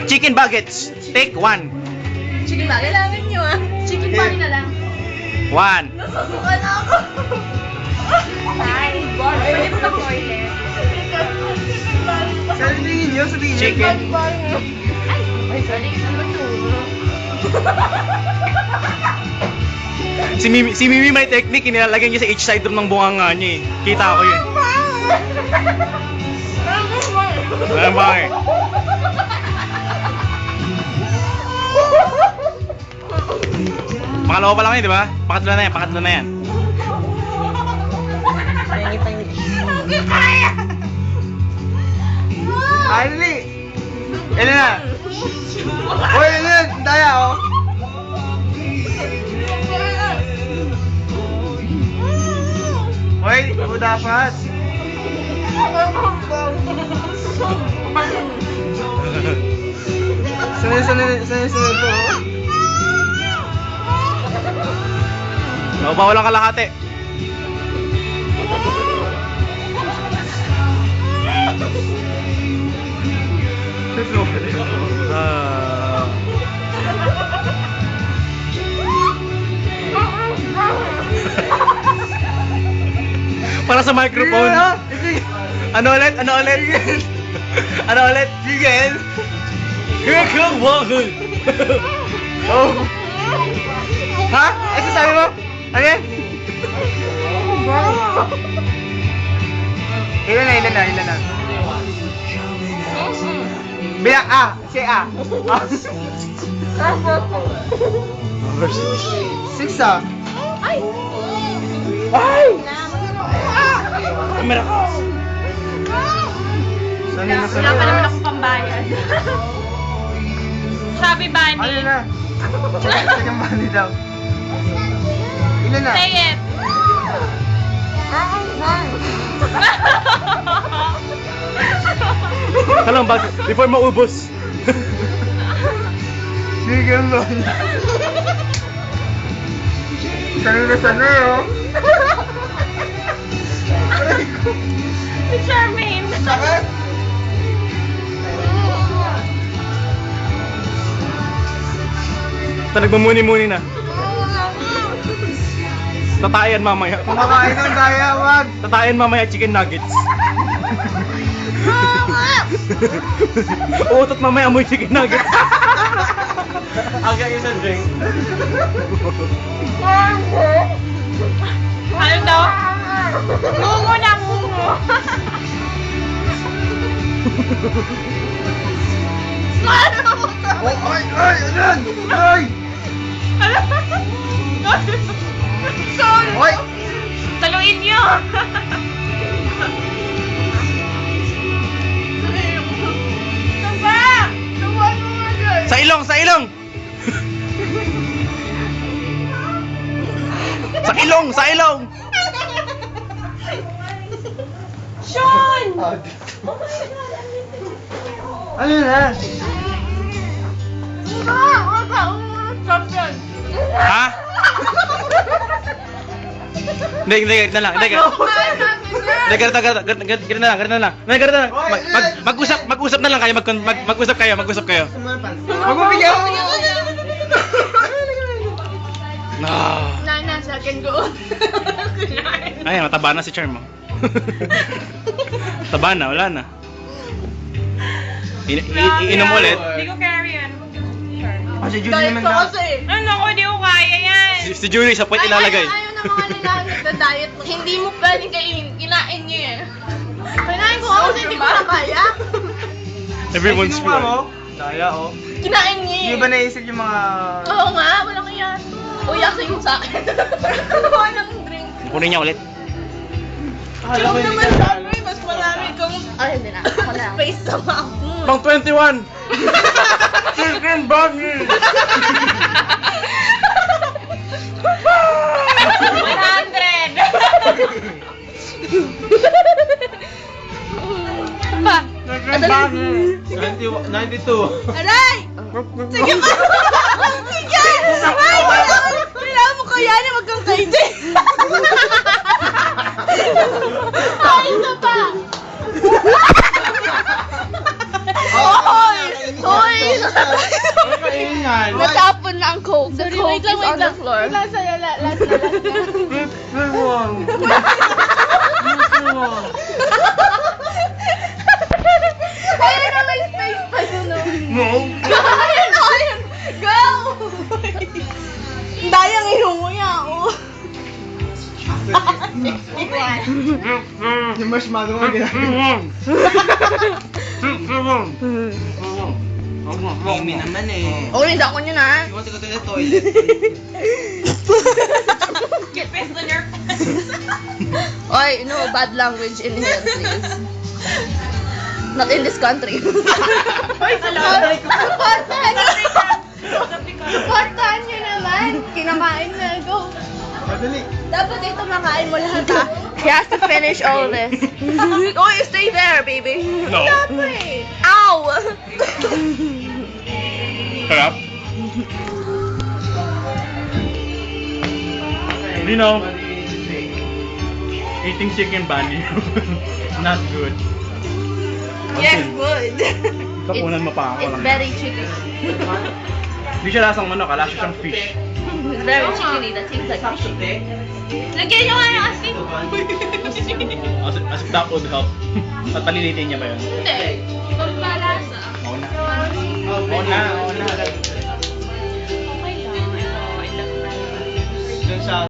Chicken buckets. Take 1. Chicken ba? Kailangan nyo ah. Chicken ba na lang? 1. Nasusuka na ako. Ay, pwede mo mag-toilet. Sabihin nyo, sabihin nyo. Chicken. Ay, sorry. Ano to? Si Mimi may technique, inilalagay niya sa each side ng bunganga niya eh. Kita ko yun. Ano ba eh? Pangalawa pa lang yun, di ba? Pangatlo na yan, pangatlo na yan. Ali! Ilan na? Uy, ilan? Daya, oh. Uy, ito dapat. Sanay to, oh. Bawal ang kalahati. Para sa microphone. Ano ulit? Ano ulit? Ano ulit? Chicken! Chicken bucket. Oh! Ha? Ano sabi mo? Ano yan? Ilan na? Bilang A! Si A! Six ah! Ay! Ay! Kamera ka. Sanay na Wala sanay pa naman na. akong pambayad. Sabi Bunny. Ano na? Chicken bunny daw. Ilan na? Say it. Kalang bago, before maubos. Chicken bunny. Sanay na sanay oh. Si Charmaine. Sakit? Ito nagmamuni-muni na. Tatayan mamaya. Kumakain ng daya, wag! Tatayan mamaya chicken nuggets. Uutot mamaya amoy chicken nuggets. Aga yung sa drink. Ano daw? Ngungo na ngungo. Oh, ay! Anan! Ay! Sorry. Oy! Taluin niyo. Taba! Tuwan mo nga dyan. Sa ilong, sa ilong. Sa ilong, sa ilong. Sean! Ano na? Stop yan. Ha? Hindi, ganito na lang. Hindi, ganito na lang. Mag-usap na lang kayo, mag-usap kayo. Magbibigyan ako! Nana, second go. Ay, mataba na si Charm mo. Taba na, wala na. Inom ulit. Hindi ko carry yan. Ah, si Julie naman na. Ano ko, di ko kaya yan. Si Julie, sa puwet ilalagay. Ayaw na mga nagda-diet. Hindi mo pwedeng kinain niyo eh. Kinain ko kasi hindi ko na kaya. Everyone's Ay, kinuha mo? free. Daya, oh. Kinain niya eh. Hindi ba naisip yung mga... Oo nga, walang kaya. Uy, asin mo sa akin. Kuha ng drink. Kunin niya ulit. Alam ko naman sabi, mas marami kang... Ay, hindi na. Ako na. Space sa mouth mo. Pang 21! Chicken bunny! 100! Pa! Chicken bunny! 92. Aray! Sige pa! Sige! Ay, kailangan mo kaya niya, wag kang kaide. Ay, ito pa! Hoy! Hoy! wait lang, is wait on the lang. floor. Wait lang, sa'yo, last na. Ayun na, may space pa dun, oh. No. Ayun, oh, ayun. Go! Dayang inunguya, oh. Yung marshmallow nga ginagawa. Mimi naman eh. Okay, hindi ako yun ha. You want to go to the toilet? Get pissed on your pants. Oy, no bad language in here, please. Not in this country. Supportahan nyo naman. Kinakain na, go. Madali. Dapat ito makain mo lahat, ha? He has to finish all this. Oy, stay there, baby. No. Dapat. Ow! Sarap. You know, eating chicken bunny, not good. Yes, good. Kapunan mo pa ako It's lang. very chicken. Hindi siya lasang manok, lasa siyang fish. It's very chickeny. That tastes like fish. Lagyan nyo nga ng asin. As if that would help. At palilitin niya ba yun? Hindi. Pagpalasa. Oo na. Oo na, oo na. Okay lang. Dun sa